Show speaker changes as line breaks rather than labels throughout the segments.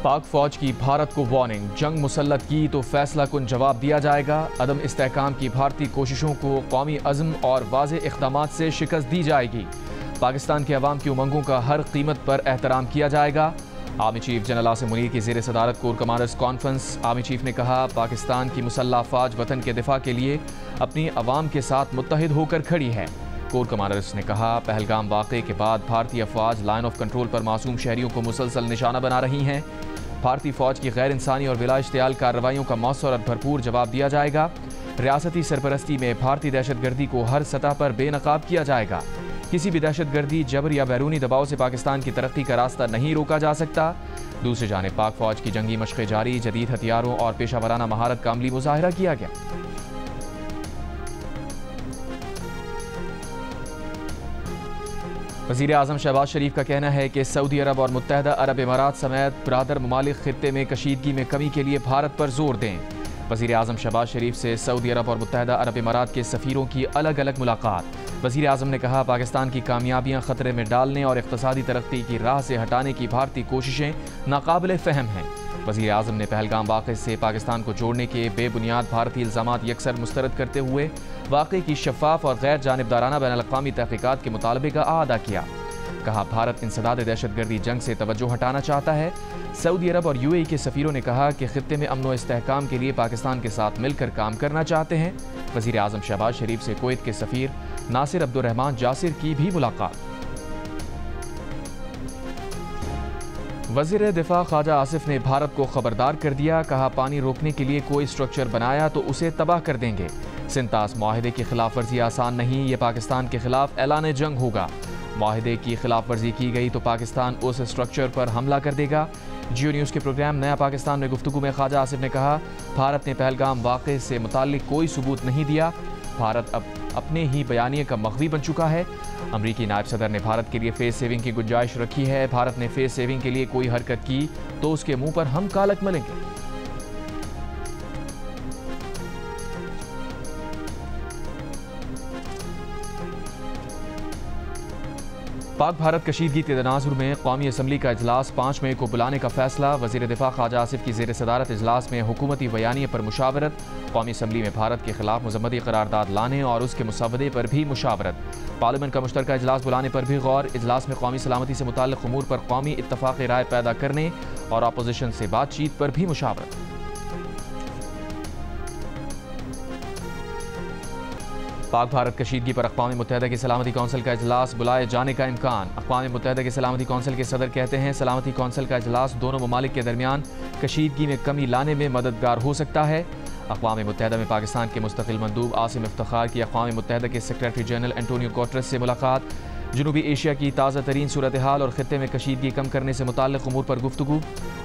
पाक फौज की भारत को वार्निंग, जंग मुसल्लत की तो फैसला कुन जवाब दिया जाएगा। अदम इस्तेहकाम की भारतीय कोशिशों को कौमी अज़्म और वाज़े इक़दामात से शिकस्त दी जाएगी। पाकिस्तान के अवाम की उमंगों का हर कीमत पर एहतराम किया जाएगा। Army chief general Asim Munir की ज़ेर सदारत core commanders conference. Army chief ने कहा, पाकिस्तान की मुसल्लह अफ़वाज वतन के दिफा के लिए अपनी अवाम के साथ मुत्तहिद होकर खड़ी है। कोर कमांडर्स ने कहा, पहलगाम वाक़े के बाद भारतीय अफवाज लाइन ऑफ कंट्रोल पर मासूम शहरियों को मुसलसल निशाना बना रही हैं। भारतीय फ़ौज की गैर इंसानी और बिला इश्तियाल कार्रवाइयों का मौसर और भरपूर जवाब दिया जाएगा। रियासती सरपरस्ती में भारतीय दहशतगर्दी को हर सतह पर बेनकाब किया जाएगा। किसी भी दहशतगर्दी, जबर या बैरूनी दबाव से पाकिस्तान की तरक्की का रास्ता नहीं रोका जा सकता। दूसरी जानिब पाक फ़ौज की जंगी मशक़ें जारी, जदीद हथियारों और पेशा वराना महारत का अमली मुज़ाहिरा किया गया। वज़ीर आज़म शहबाज शरीफ का कहना है कि सऊदी अरब और मुत्तहदा अरब इमारात समेत बरादर ममालिक खित्ते में कशीदगी में कमी के लिए भारत पर जोर दें। वज़ीर आज़म शहबाज शरीफ से सऊदी अरब और मुत्तहदा अरब इमारात के सफ़ीरों की अलग अलग मुलाकात। वज़ीर आज़म ने कहा, पाकिस्तान की कामयाबियाँ ख़तरे में डालने और इक़्तिसादी तरक्की की राह से हटाने की भारतीय कोशिशें नाकाबिले फ़हम हैं। वज़ीर आज़म ने पहलगाम वाक़े से पाकिस्तान को जोड़ने के बेबुनियाद भारतीय इल्ज़ामात यकसर मुस्तरद करते हुए वाक़े की शफ़ाफ़ और गैर जानिबदाराना बैनुल-अक़वामी तहक़ीक़ात के मुतालबे का आदा किया। कहा, भारत इंसदाद दहशतगर्दी जंग से तवज्जो हटाना चाहता है। सऊदी अरब और यूएई के सफ़ीरों ने कहा कि ख़ित्ते में अमन व इस्तेहकाम के लिए पाकिस्तान के साथ मिलकर काम करना चाहते हैं। वज़ीर आज़म शहबाज शरीफ से कुवैत के सफ़ीर नासिर अब्दुर्रहमान जासिर की भी मुलाकात। वज़ीर दिफा ख्वाजा आसिफ ने भारत को खबरदार कर दिया। कहा, पानी रोकने के लिए कोई स्ट्रक्चर बनाया तो उसे तबाह कर देंगे। सिंतास माहिदे की खिलाफ वर्जी आसान नहीं, ये पाकिस्तान के खिलाफ ऐलान जंग होगा। माहिदे की खिलाफ वर्जी की गई तो पाकिस्तान उस स्ट्रक्चर पर हमला कर देगा। जियो न्यूज़ के प्रोग्राम नया पाकिस्तान में गुफ्तगू में ख्वाजा आसिफ ने कहा, भारत ने पहलगाम वाक़े से मुताल्लिक कोई सबूत नहीं दिया। भारत अब अपने ही बयानिए का मख्वी बन चुका है। अमरीकी नायब सदर ने भारत के लिए फेस सेविंग की गुंजाइश रखी है। भारत ने फेस सेविंग के लिए कोई हरकत की तो उसके मुंह पर हम कालक मलेंगे। पाक भारत कशीदगी के तनाजुर में कौमी असम्बली का इजलास 5 मई को बुलाने का फैसला। वज़ीर दिफा ख्वाजा आसिफ की ज़ेर सदारत इजलास में हुकूमती बयानिए पर मुशावरत। कौमी असम्बली में भारत के खिलाफ मज़म्मती करारदाद लाने और उसके मुसवदे पर भी मुशावरत। पार्लियामेंट का मुश्तरका इजलास बुलाने पर भी गौर। इजलास में कौमी सलामती से मुताल्लिक़ उमूर पर कौमी इत्तफ़ाक़ राय पैदा करने और अपोजिशन से बातचीत पर भी मुशावरत। पाक भारत कशीदगी पर अक़वाम मुत्तहिदा की सलामती कौंसिल का इजलास बुलाए जाने का इम्कान। अक़वाम मुत्तहिदा की सलामती कौंसिल के सदर कहते हैं, सलामती कौंसिल का इजलास दोनों ममालिक के दरमियान कशीदगी में कमी लाने में मददगार हो सकता है। अक़वाम मुत्तहिदा में पाकिस्तान के मुस्तक़िल मंदूब आसिम इफ्तिखार की अक़वाम मुत्तहिदा के सेक्रेटरी जनरल एंटोनियो गुटेरेस से मुलाकात। जनूबी एशिया की ताज़ा तरीन सूरत हाल और ख़ित्ते में कशीदगी कम करने से मुताल्लिक़ उमूर पर गुफ्तगू।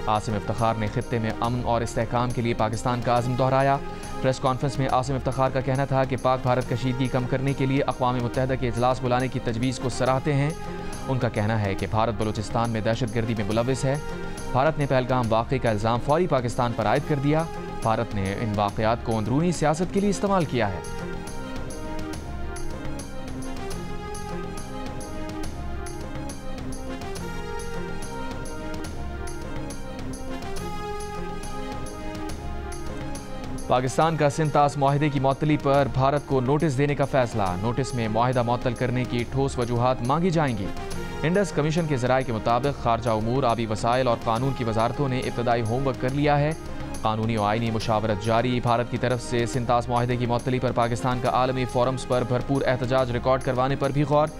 आसिम इफ्तिखार ने ख़ित्ते में अमन और इस्तेहकाम के लिए पाकिस्तान का आज़म दोहराया। प्रेस कॉन्फ्रेंस में आसिम इफ्तिखार का कहना था कि पाक भारत कशीदगी कम करने के लिए अक़वाम मुत्तहिदा के इजलास बुलाने की तजवीज़ को सराहते हैं। उनका कहना है कि भारत बलूचिस्तान में दहशतगर्दी में मुलविस है। भारत ने पहलगाम वाक़े का इल्ज़ाम फौरी पाकिस्तान पर आयद कर दिया। भारत ने इन वाक़यात को अंदरूनी सियासत के लिए इस्तेमाल किया है। पाकिस्तान का सिंतास माहिदे की मअतली पर भारत को नोटिस देने का फैसला। नोटिस में माहिदा मअतल करने की ठोस वजूहात मांगी जाएंगी। इंडस कमीशन के ज़राए के मुताबिक खारजा उमूर, आबी वसाइल और कानून की वजारतों ने इब्तदाई होमवर्क कर लिया है। कानूनी और आइनी मुशावरत जारी। भारत की तरफ से सिंतास माहिदे की मअतली पर पाकिस्तान का आलमी फोरम्स पर भरपूर एहतजाज रिकॉर्ड करवाने पर भी गौर।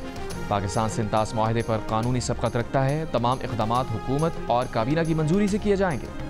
पाकिस्तान सिंतास माहिदे पर कानूनी सबकत रखता है। तमाम इक़दामात हुकूमत और काबीना की मंजूरी से किए जाएंगे।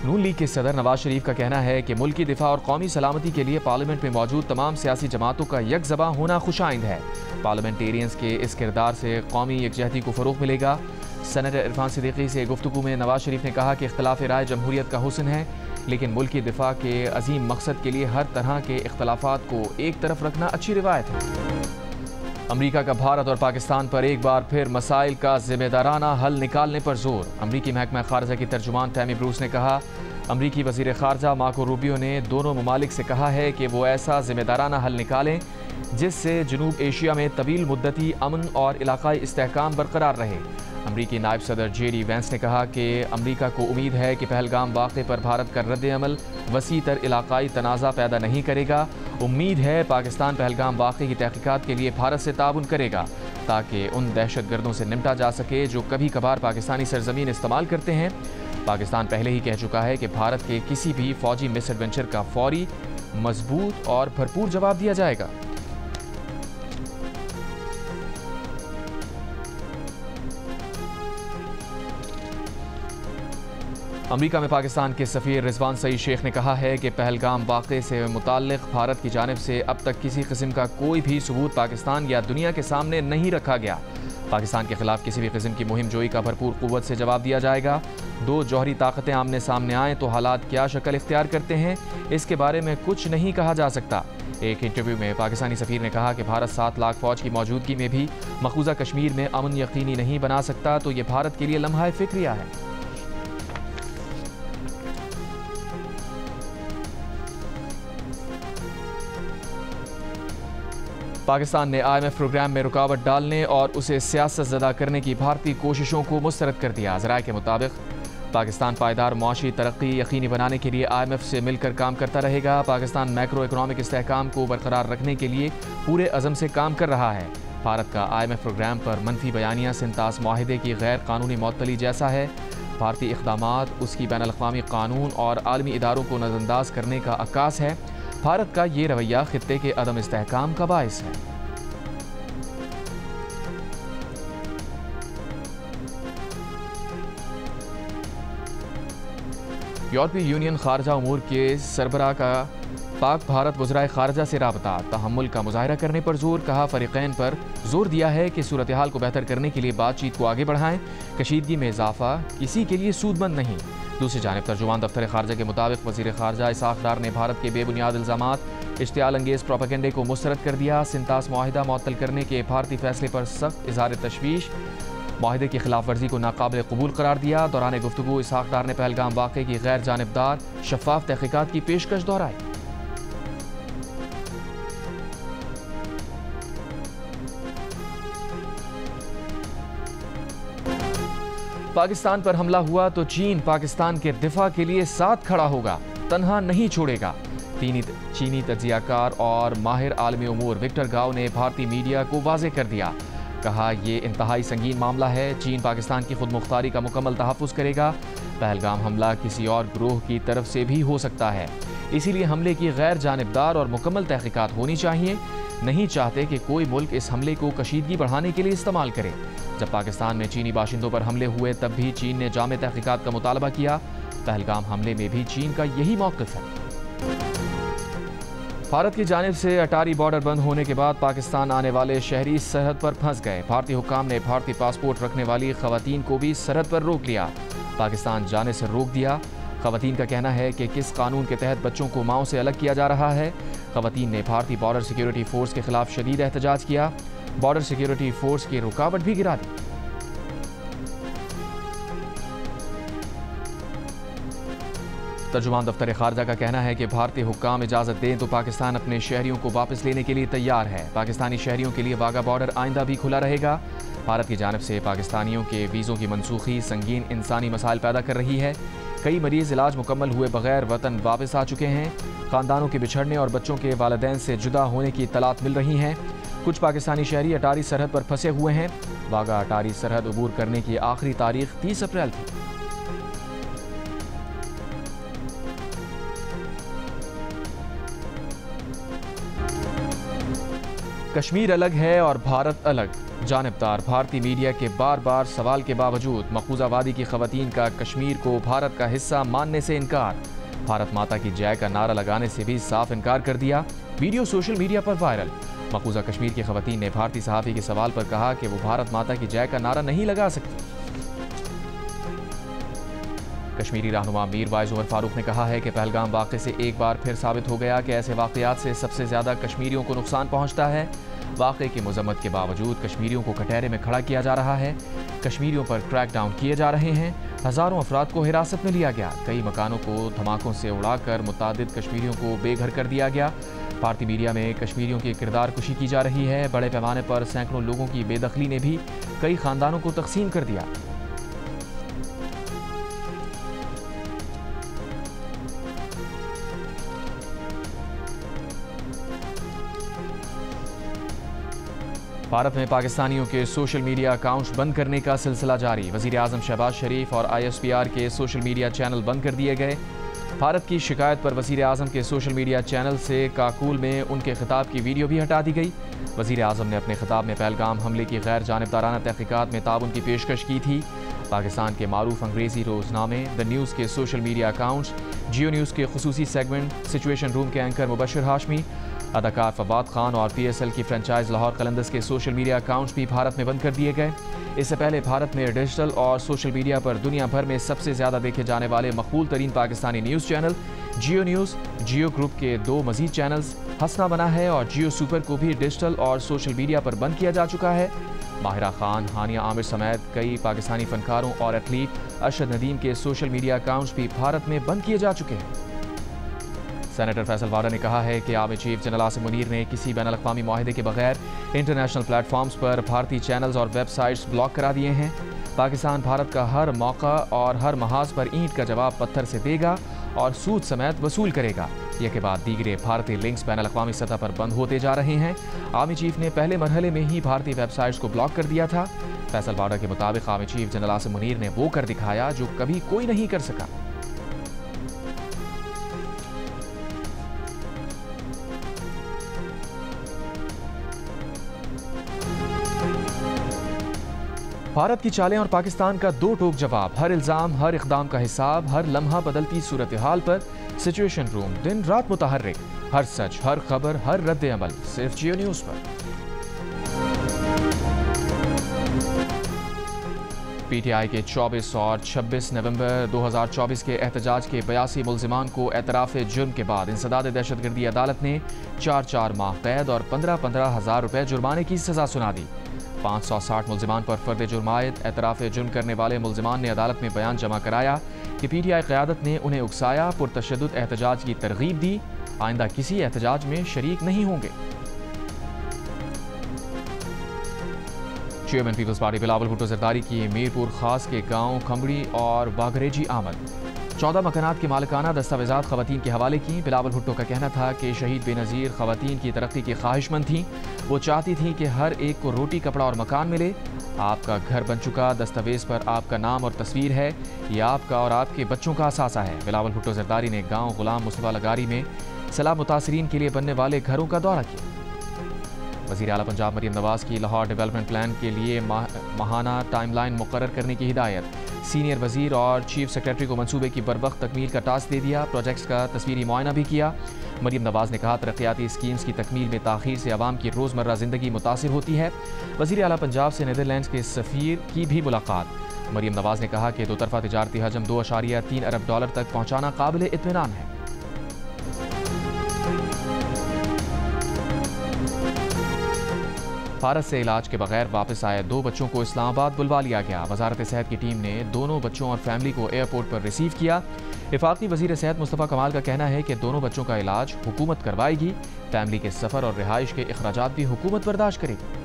नून लीग के सदर नवाज शरीफ का कहना है कि मुल्क की दिफा और कौमी सलामती के लिए पार्लियामेंट में मौजूद तमाम सियासी जमातों का यकज़बा होना खुशाइंद है। पार्लियामेंटेरियंस के इस किरदार से कौमी यकजहती को फ़रोग़ मिलेगा। सेनेटर इरफान सिद्दीकी से गुफ्तगू में नवाज शरीफ ने कहा कि इख्तिलाफ़ राय जमहूरियत का हुस्न है, लेकिन मुल्क की दिफा के अजीम मकसद के लिए हर तरह के इख्तिलाफ़ात को एक तरफ रखना अच्छी रिवायत है। अमरीका का भारत और पाकिस्तान पर एक बार फिर मसाइल का जिम्मेदाराना हल निकालने पर जोर। अमरीकी महकमा खारजा की तर्जुमान टैमी ब्रूस ने कहा, अमरीकी वज़ीर ख़ारजा मार्को रूबियो ने दोनों ममालिक से कहा है कि वो ऐसा ज़िम्मेदाराना हल निकालें जिससे जनूब एशिया में तवील मुद्दती अमन और इलाक़ाई इस्तेहकाम बरकरार रहे। अमरीकी नायब सदर जेडी वैंस ने कहा कि अमरीका को उम्मीद है कि पहलगाम वाक़े पर भारत का रद्द-ए-अमल वसी तर इलाक़ाई तनाज़ा पैदा नहीं करेगा। उम्मीद है पाकिस्तान पहलगाम वाक़े की तहक़ीक़ात के लिए भारत से ताउन करेगा ताकि उन दहशतगर्दों से निपटा जा सके जो कभी कभार पाकिस्तानी सरजमीन इस्तेमाल करते हैं। पाकिस्तान पहले ही कह चुका है कि भारत के किसी भी फ़ौजी मिसएडवेंचर का फौरी, मजबूत और भरपूर जवाब दिया जाएगा। अमरीका में पाकिस्तान के सफ़ीर रिजवान सईद शेख ने कहा है कि पहलगाम वाक़े से मुताल्लिक़ भारत की जानिब से अब तक किसी किस्म का कोई भी सबूत पाकिस्तान या दुनिया के सामने नहीं रखा गया। पाकिस्तान के खिलाफ किसी भी किस्म की मुहिम जोई का भरपूर क़ुव्वत से जवाब दिया जाएगा। दो जौहरी ताकतें आमने सामने आएँ तो हालात क्या शक्ल इख्तियार करते हैं, इसके बारे में कुछ नहीं कहा जा सकता। एक इंटरव्यू में पाकिस्तानी सफ़ीर ने कहा कि भारत 7 लाख फ़ौज की मौजूदगी में भी मक़बूज़ा कश्मीर में अमन यकीनी नहीं बना सकता, तो ये भारत के लिए लम्हा फ़िक्रिया है। पाकिस्तान ने IMF प्रोग्राम में रुकावट डालने और उसे सियासत ज़दा करने की भारतीय कोशिशों को मुस्तरद कर दिया। ज़राए के मुताबिक पाकिस्तान पायदार मुआशी तरक्की यकीनी बनाने के लिए IMF से मिलकर काम करता रहेगा। पाकिस्तान मैक्रो इकनॉमिक इस्तेहकाम को बरकरार रखने के लिए पूरे अज़म से काम कर रहा है। भारत का IMF प्रोग्राम पर मनफी बयानियाँ सिंतास माहिदे की गैर कानूनी मअतली जैसा है। भारतीय इक़दामात उसकी बैनुल-अक़वामी कानून और आलमी इदारों को नज़रअंदाज करने का अक्कास है। भारत का ये रवैया खित्ते के अदम इस्तेहकाम का बाइस है। यूरोपीय यूनियन खारजा उमूर के सरबराह का पाक भारत वज़राए खारजा से राबता तहम्मुल का मुज़ाहरा करने पर जोर, कहा फ़रीक़ैन पर जोर दिया है कि सूरत हाल को बेहतर करने के लिए बातचीत को आगे बढ़ाएं। कशीदगी में इजाफा किसी के लिए सूदमंद नहीं। दूसरी जानिब तर्जुमान दफ्तर खारजा के मुताबिक वज़ीर खारजा इसाक़ डार ने भारत के बेबुनियाद इल्ज़ामात इश्तियाल अंगेज़ प्रोपेगेंडे को मुस्तरद कर दिया। सिंतास मुआहिदा मुअत्तल करने के भारतीय फैसले पर सख्त इज़हार तशवीश, मुआहिदे की खिलाफ वर्जी को नाकाबिल कबूल करार दिया। दौरान गुफ्तगू इसाक़ डार ने पहलगाम वाक़े की गैर जानिबदार शफ़ाफ तहक़ीक़ात की पेशकश दोहराई। पाकिस्तान पर हमला हुआ तो चीन पाकिस्तान के दिफा के लिए साथ खड़ा होगा, तन्हा नहीं छोड़ेगा। चीनी तज्जियाकार और माहिर आलमी उमूर विक्टर गाओ ने भारतीय मीडिया को वाज़ेह कर दिया। कहा, ये इंतहाई संगीन मामला है। चीन पाकिस्तान की खुद मुख्तारी का मुकम्मल तहफ़्फ़ुज़ करेगा। पहलगाम हमला किसी और ग्रोह की तरफ से भी हो सकता है, इसीलिए हमले की गैर जानिबदार और मुकम्मल तहक़ीक़ात होनी चाहिए। नहीं चाहते कि कोई मुल्क इस हमले को कशीदगी बढ़ाने के लिए इस्तेमाल करे। जब पाकिस्तान में चीनी बाशिंदों पर हमले हुए तब भी चीन ने जामे तहक़ीक़ात का मुतालबा किया। पहलगाम हमले में भी चीन का यही मौक़िफ़ है। भारत की जानिब से अटारी बॉर्डर बंद होने के बाद पाकिस्तान आने वाले शहरी सरहद पर फंस गए। भारतीय हुक्काम ने भारतीय पासपोर्ट रखने वाली ख़वातीन को भी सरहद पर रोक लिया, पाकिस्तान जाने से रोक दिया। ख़वातीन का कहना है कि किस कानून के तहत बच्चों को माओं से अलग किया जा रहा है। ख़वातीन ने भारतीय बॉर्डर सिक्योरिटी फोर्स के खिलाफ शदीद एहतजाज किया। बॉर्डर सिक्योरिटी फोर्स की रुकावट भी गिरा दी। तर्जुमान दफ्तर खारजा का कहना है कि भारतीय हुक्काम इजाज़त दें तो पाकिस्तान अपने शहरियों को वापस लेने के लिए तैयार है। पाकिस्तानी शहरियों के लिए वाघा बॉर्डर आइंदा भी खुला रहेगा। भारत की जानिब से पाकिस्तानियों के वीज़ों की मनसूखी संगीन इंसानी मसाइल पैदा कर रही है। कई मरीज़ इलाज मुकम्मल हुए बगैर वतन वापस आ चुके हैं। ख़ानदानों के बिछड़ने और बच्चों के वालिदैन से जुदा होने की इत्तलात मिल रही हैं। कुछ पाकिस्तानी शहरी अटारी सरहद पर फंसे हुए हैं। वाघा अटारी सरहद अबूर करने की आखिरी तारीख 30 अप्रैल थी। कश्मीर अलग है और भारत अलग। जानिबदार भारतीय मीडिया के बार बार सवाल के बावजूद मकबूजा वादी की ख़वातीन का कश्मीर को भारत का हिस्सा मानने से इनकार। भारत माता की जय का नारा लगाने से भी साफ इनकार कर दिया। वीडियो सोशल मीडिया पर वायरल। मकबूजा कश्मीर की ख़वातीन ने भारतीय सहाफ़ी के सवाल पर कहा कि वो भारत माता की जय का नारा नहीं लगा सकती। कश्मीरी रहनुमा मीर वाइज उमर फारूक ने कहा है कि पहलगाम वाक़े से एक बार फिर साबित हो गया कि ऐसे वाक़यात से सबसे ज़्यादा कश्मीरियों को नुकसान पहुँचता है। वाक़े की मज़म्मत के बावजूद कश्मीरियों को कटहरे में खड़ा किया जा रहा है। कश्मीरियों पर क्रैकडाउन किए जा रहे हैं। हज़ारों अफराद को हिरासत में लिया गया। कई मकानों को धमाकों से उड़ाकर मुतादिद कश्मीरियों को बेघर कर दिया गया। भारतीय मीडिया में कश्मीरियों की किरदार कुशी की जा रही है। बड़े पैमाने पर सैकड़ों लोगों की बेदखली ने भी कई खानदानों को तकसीम कर दिया। भारत में पाकिस्तानियों के सोशल मीडिया अकाउंट्स बंद करने का सिलसिला जारी। वज़ीर आज़म शहबाज शरीफ और ISPR के सोशल मीडिया चैनल बंद कर दिए गए। भारत की शिकायत पर वज़ीर आज़म के सोशल मीडिया चैनल से काकूल में उनके खिताब की वीडियो भी हटा दी गई। वज़ीर आज़म ने अपने खिताब में पहलगाम हमले की गैर जानिबदाराना तहक़ीक़ात में ताउन की पेशकश की थी। पाकिस्तान के मारूफ अंग्रेज़ी रोज़नामे द न्यूज़ के सोशल मीडिया अकाउंट्स, जियो न्यूज़ के खुसूसी सेगमेंट, सिचुएशन रूम के एंकर मुबशर हाशमी, अदाकार फवाद खान और PSL की फ्रेंचाइज लाहौर कलंदर्स के सोशल मीडिया अकाउंट्स भी भारत में बंद कर दिए गए। इससे पहले भारत में डिजिटल और सोशल मीडिया पर दुनिया भर में सबसे ज़्यादा देखे जाने वाले मकबूल तरीन पाकिस्तानी न्यूज़ चैनल जियो न्यूज़, जियो ग्रुप के 2 मज़ीद चैनल्स हंसना बना है और जियो सुपर को भी डिजिटल और सोशल मीडिया पर बंद किया जा चुका है। माहिरा खान, हानिया आमिर समेत कई पाकिस्तानी फनकारों और एथलीट अरशद नदीम के सोशल मीडिया अकाउंट्स भी भारत में बंद किए जा चुके हैं। सेनेटर फैसल वाडा ने कहा है कि army chief general Asim Munir ने किसी बैन अल-अक़वामी मुआहदे के बगैर इंटरनेशनल प्लेटफॉर्म्स पर भारतीय चैनल्स और वेबसाइट्स ब्लॉक करा दिए हैं। पाकिस्तान भारत का हर मौका और हर महाज पर ईंट का जवाब पत्थर से देगा और सूद समेत वसूल करेगा। यह के बाद दीगरे भारतीय लिंक्स बैन अल-अक़वामी सतह पर बंद होते जा रहे हैं। आर्मी चीफ ने पहले मरहले में ही भारतीय वेबसाइट्स को ब्लॉक कर दिया था। फैसल वाडा के मुताबिक army chief general Asim Munir ने वो कर दिखाया जो कभी कोई नहीं कर सका। भारत की चालें और पाकिस्तान का दो टोक जवाब, हर इल्ज़ाम हर इक़दाम का हिसाब, हर लम्हा बदलती सूरत हाल पर सिचुएशन रूम दिन रात मुतहर्रिक, हर सच हर खबर हर रद्द अमल सिर्फ जियो न्यूज़ पर। PTI के 24 और 26 नवंबर 2024 के एहतजाज के 82 मुल्ज़िमान को एतराफ़ जुर्म के बाद इंसदाद दहशतगर्दी अदालत ने 4 माह कैद और 15 हज़ार रुपये जुर्माने की सज़ा सुना दी। 560 मुल्ज़िमान पर फ़र्द जुर्म आयद। एतराफ़ जुर्म करने वाले मुल्ज़िमान ने अदालत में बयान जमा कराया कि PTI क़यादत ने उन्हें उकसाया, पुरतशद्दुद एहतजाज की तरगीब दी, आइंदा किसी एहतजाज में शरीक नहीं होंगे। चेयरमैन पीपल्स पार्टी बिलावल भुट्टो ज़रदारी की मीरपुर खास के गांव खंबड़ी और बागरेजी आमद। 14 मकानात के मालिकाना दस्तावेज़ात ख़वातीन के हवाले की। बिलावल भुट्टो का कहना था कि शहीद बेनज़ीर ख़वातीन की तरक्की की ख्वाहिशमंद थीं। वो चाहती थीं कि हर एक को रोटी कपड़ा और मकान मिले। आपका घर बन चुका, दस्तावेज़ पर आपका नाम और तस्वीर है, यह आपका और आपके बच्चों का असासा है। बिलावल भुट्टो ज़रदारी ने गाँव गुलाम मुस्तफ़ा लगारी में सैलाब मुतासरीन के लिए बनने वाले घरों का दौरा किया। वज़ीर आला पंजाब मरियम नवाज़ की लाहौर डेवलपमेंट प्लान के लिए माहाना टाइमलाइन मुकर्रर करने की हिदायत। सीनियर वज़ीर और चीफ सेक्रेटरी को मंसूबे की बरवक्त तकमील का टास्क दे दिया। प्रोजेक्ट्स का तस्वीरी मुआयना भी किया। मरियम नवाज़ ने कहा, तरक्याती स्कीम्स की तकमील में ताख़ीर से आवाम की रोज़मर्रा ज़िंदगी मुतासिर होती है। वज़ीर आला पंजाब से नीदरलैंड्स के सफ़ीर की भी मुलाकात। मरियम नवाज़ ने कहा कि दोतरफ़ा तिजारती हजम $2.3 अरब तक पहुँचाना काबिल इत्मीनान है। भारत से इलाज के बगैर वापस आए 2 बच्चों को इस्लामाबाद बुलवा लिया गया। वजारत सेहत की टीम ने दोनों बच्चों और फैमिली को एयरपोर्ट पर रिसीव किया। वफाकी वज़ीर सेहत मुस्तफ़ा कमाल का कहना है कि दोनों बच्चों का इलाज हुकूमत करवाएगी। फैमिली के सफ़र और रिहाइश के अखराजात भी हुकूमत बर्दाश्त करेगी।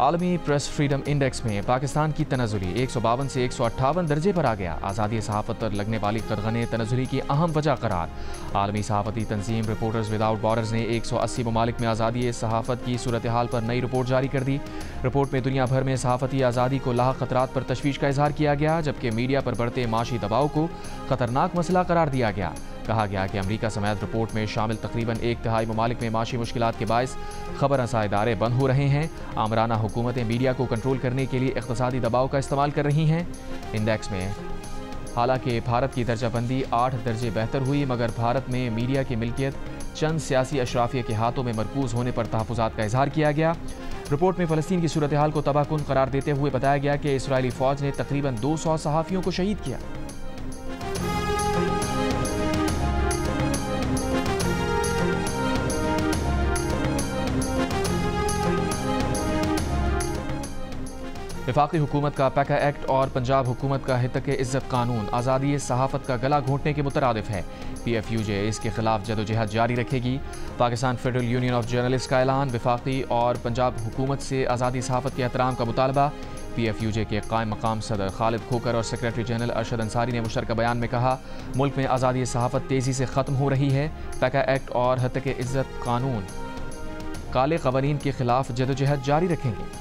आलमी प्रेस फ्रीडम इंडेक्स में पाकिस्तान की तनज़ुली 152 से 158 दर्जे पर आ गया। आज़ादी सहाफ़त पर लगने वाली कदगने तनज़ुली की अहम वजह करार। आलमी सहाफ़ती तंजीम रिपोर्टर्स विदाउट बॉर्डर्स ने 180 ममालिक में आज़ादी सहाफ़त की सूरत हाल पर नई रिपोर्ट जारी कर दी। रिपोर्ट में दुनिया भर में सहाफ़ती आज़ादी को लाहक खतरात पर तशवीश का इजहार किया गया, जबकि मीडिया पर बढ़ते माशी दबाव को ख़तरनाक मसला करार दिया गया। कहा गया कि अमरीका समेत रिपोर्ट में शामिल तकरीबन 1/3 ममालिक में माशी मुश्किलात के बायस खबर रसां इदारे बंद हो रहे हैं। आमराना हुकूमतें मीडिया को कंट्रोल करने के लिए इक़्तिसादी दबाव का इस्तेमाल कर रही हैं। इंडेक्स में हालांकि भारत की दर्जाबंदी 8 दर्जे बेहतर हुई, मगर भारत में मीडिया की मिल्कियत चंद सियासी अशराफिया के हाथों में मरकूज़ होने पर तहफ़्फ़ुज़ात का इजहार किया गया। रिपोर्ट में फ़लस्तीन की सूरत हाल को तबाहकुन करार देते हुए बताया गया कि इसराइली फ़ौज ने तकरीबन 200 सहाफ़ियों को शहीद किया। वफाकी हुकूमत का पैका एक्ट और पंजाब हुकूमत का हितक इज़्ज़त कानून आज़ादी सहाफ़त का गला घोंटने के मुतरादिफ है। PFUJ इसके खिलाफ जदोजहद जारी रखेगी। Pakistan federal union of journalist का ऐलान। वफाकी और पंजाब हुकूमत से आज़ादी सहाफ़त के एहतराम का मुतालबा। PFUJ के कायम मकाम सदर खालिद खोकर और सेक्रेटरी जनरल अरशद अंसारी ने मुश्तरका बयान में कहा, मुल्क में आज़ादी सहाफ़त तेज़ी से ख़त्म हो रही है। पैका एक्ट और हितक इज़्ज़त कानून काले क़वानीन के खिलाफ जदोजहद जारी रखेंगे।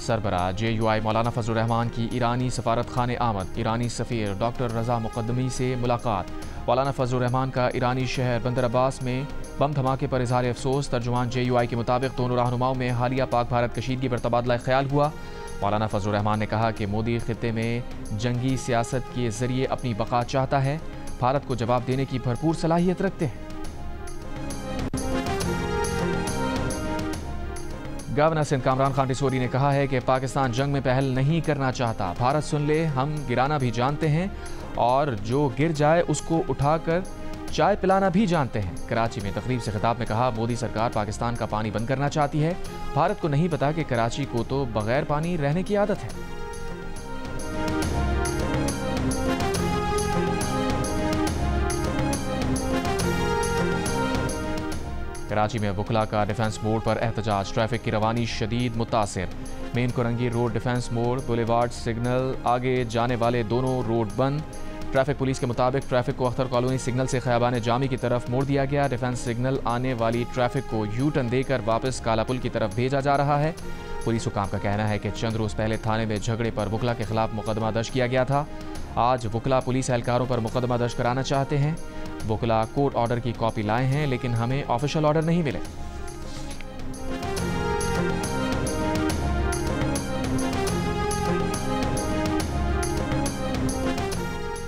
सरबराह JUI मौलाना फजलुर रहमान की ईरानी सफारत खाने आमद। ईरानी सफ़ीर डॉक्टर रज़ा मुक़द्दमी से मुलाकात। मौलाना फजलुर रहमान का ईरानी शहर बंदर अब्बास में बम धमाके पर इज़हार अफसोस। तर्जुमान JUI के मुताबिक दोनों रहनुमाओं में हालिया पाक भारत कशीदगी पर तबादला ख्याल हुआ। मौलाना फजलुर रहमान ने कहा कि मोदी खित्ते में जंगी सियासत के ज़रिए अपनी बका चाहता है, भारत को जवाब देने की भरपूर सलाहियत रखते हैं। गवर्नर सिंध कामरान खान डिसोरी ने कहा है कि पाकिस्तान जंग में पहल नहीं करना चाहता। भारत सुन ले, हम गिराना भी जानते हैं और जो गिर जाए उसको उठाकर चाय पिलाना भी जानते हैं। कराची में तकरीब से खिताब में कहा, मोदी सरकार पाकिस्तान का पानी बंद करना चाहती है। भारत को नहीं पता कि कराची को तो बगैर पानी रहने की आदत है। कराची में वकला का डिफेंस मोड़ पर एहतजाज। ट्रैफिक की रवानी शदीद मुतासिर। मेन कोरंगी रोड डिफेंस मोड़ बुलेवार्ड सिग्नल आगे जाने वाले दोनों रोड बंद। ट्रैफिक पुलिस के मुताबिक ट्रैफिक को अख्तर कॉलोनी सिग्नल से खयाबान जामी की तरफ मोड़ दिया गया। डिफेंस सिग्नल आने वाली ट्रैफिक को यू टर्न देकर वापस काला पुल की तरफ भेजा जा रहा है। पुलिस हुकाम का कहना है कि चंद रोज पहले थाने में झगड़े पर वकला के खिलाफ मुकदमा दर्ज किया गया था। आज वकला पुलिस एहलकारों पर मुकदमा दर्ज कराना चाहते हैं। वकला कोर्ट ऑर्डर की कॉपी लाए हैं, लेकिन हमें ऑफिशियल ऑर्डर नहीं मिले।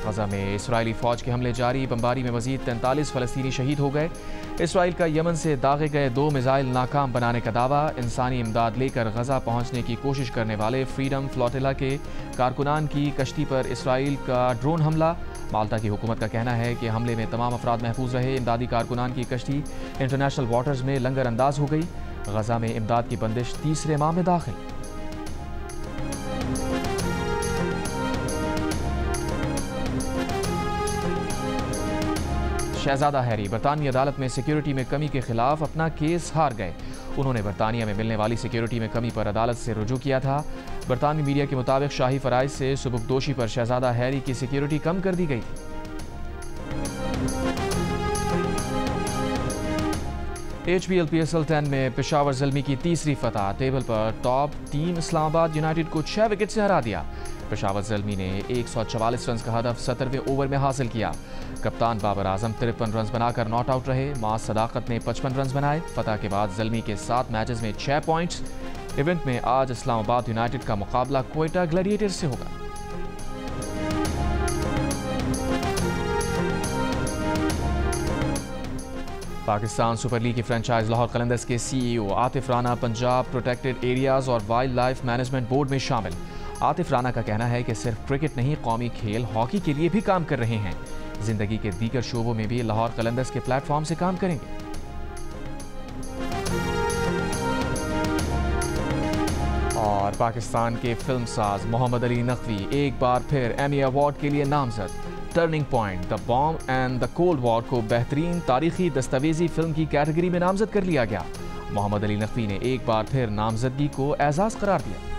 गजा में इसराइली फौज के हमले जारी। बमबारी में मजीद 43 फलस्तीनी शहीद हो गए। इसराइल का यमन से दागे गए 2 मिसाइल नाकाम बनाने का दावा। इंसानी इमदाद लेकर गजा पहुंचने की कोशिश करने वाले फ्रीडम फ्लोटिला के कारकुनान की कश्ती पर इसराइल का ड्रोन हमला। माल्टा की हुकूमत का कहना है कि हमले में तमाम अफराद महफूज रहे। इमदादी कारकुनान की कश्ती इंटरनेशनल वाटर्स में लंगर अंदाज हो गई। गजा में इमदाद की बंदिश तीसरे माह में दाखिल। शहजादा हैरी बरतानी अदालत में सिक्योरिटी में कमी के खिलाफ अपना केस हार गए। उन्होंने बरतानिया में मिलने वाली सिक्योरिटी में कमी पर अदालत से रुजू किया था। बरतानवी मीडिया के मुताबिक शाही फराइज से सुबुकदोशी पर शहजादा हैरी की सिक्योरिटी कम कर दी गई थी। HBL PSL 10 में पेशावर ज़ल्मी की तीसरी फतह। टेबल पर टॉप टीम इस्लामाबाद यूनाइटेड को 6 विकेट से हरा दिया। पेशावर ज़ल्मी ने 144 रन का हदफ 17वें ओवर में हासिल किया। कप्तान बाबर आजम 53 रन बनाकर नॉट आउट रहे। मास सदाकत ने 55 रन बनाए। फतह के बाद ज़ल्मी के 7 मैचेस में 6 पॉइंट्स। इवेंट में आज इस्लामाबाद यूनाइटेड का मुकाबला क्वेटा ग्लैडिएटर से होगा। पाकिस्तान सुपर लीग की फ्रेंचाइज लाहौर कलंदर्स के CEO Atif Rana Punjab protected areas और वाइल्ड लाइफ मैनेजमेंट बोर्ड में शामिल। आतिफ राना का कहना है कि सिर्फ क्रिकेट नहीं, कौमी खेल हॉकी के लिए भी काम कर रहे हैं। जिंदगी के दीगर शोबों में भी लाहौर कलंदर्स के प्लेटफॉर्म से काम करेंगे। और पाकिस्तान के फिल्मसाज मोहम्मद अली नकवी एक बार फिर एमी अवार्ड के लिए नामजद। Turning point, the bomb and the cold war को बेहतरीन तारीखी दस्तावेजी फिल्म की कैटेगरी में नामजद कर लिया गया। मोहम्मद अली नकवी ने एक बार फिर नामजदगी को एजाज करार दिया।